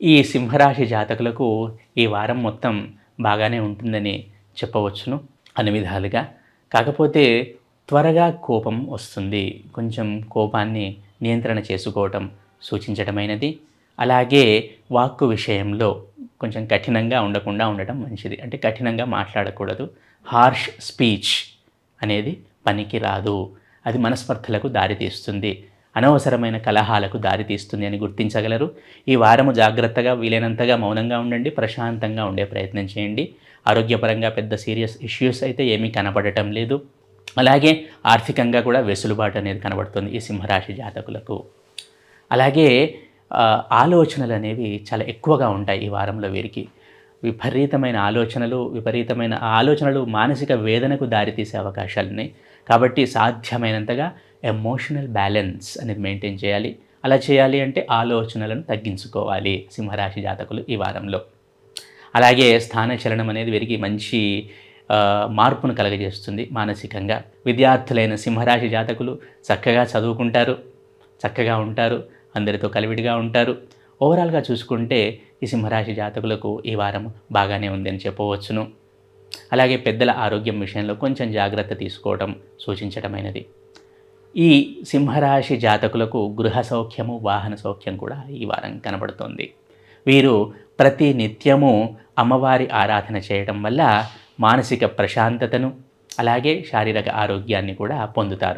ఈ సింహరాశి జాతకులకు ఈ వారం మొత్తం బాగానే ఉంటుందని చెప్పవచ్చును అన్ని విధాలుగా. కాకపోతే త్వరగా కోపం వస్తుంది. కొంచెం కోపాన్ని నియంత్రణ చేసుకోవటం సూచించటమైనది. అలాగే వాక్కు విషయంలో కొంచెం కఠినంగా ఉండకుండా ఉండటం మంచిది. అంటే కఠినంగా మాట్లాడకూడదు. హార్ష్ స్పీచ్ అనేది పనికి రాదు. అది మనస్పర్ధలకు దారితీస్తుంది. అనవసరమైన కలహాలకు దారితీస్తుంది అని గుర్తించగలరు. ఈ వారము జాగ్రత్తగా వీలైనంతగా మౌనంగా ఉండండి. ప్రశాంతంగా ఉండే ప్రయత్నం చేయండి. ఆరోగ్యపరంగా పెద్ద సీరియస్ ఇష్యూస్ అయితే ఏమీ కనపడటం లేదు. అలాగే ఆర్థికంగా కూడా వెసులుబాటు అనేది కనబడుతుంది ఈ సింహరాశి జాతకులకు. అలాగే ఆలోచనలు అనేవి చాలా ఎక్కువగా ఉంటాయి ఈ వారంలో వీరికి. విపరీతమైన ఆలోచనలు మానసిక వేదనకు దారితీసే అవకాశాలున్నాయి. కాబట్టి సాధ్యమైనంతగా ఎమోషనల్ బ్యాలెన్స్ అనేది మెయింటైన్ చేయాలి. అలా చేయాలి అంటే ఆలోచనలను తగ్గించుకోవాలి సింహరాశి జాతకులు ఈ వారంలో. అలాగే స్థానచలనం అనేది వీరికి మంచి మార్పును కలగజేస్తుంది మానసికంగా. విద్యార్థులైన సింహరాశి జాతకులు చక్కగా చదువుకుంటారు, చక్కగా ఉంటారు, అందరితో కలివిడిగా ఉంటారు. ఓవరాల్గా చూసుకుంటే ఈ సింహరాశి జాతకులకు ఈ వారం బాగానే ఉందని చెప్పవచ్చును. అలాగే పెద్దల ఆరోగ్యం విషయంలో కొంచెం జాగ్రత్త తీసుకోవడం సూచించటమైనది. ఈ సింహరాశి జాతకులకు గృహ సౌఖ్యము, వాహన సౌఖ్యం కూడా ఈ వారం కనబడుతోంది. వీరు ప్రతి నిత్యము అమ్మవారి ఆరాధన చేయడం వల్ల మానసిక ప్రశాంతతను అలాగే శారీరక ఆరోగ్యాన్ని కూడా పొందుతారు.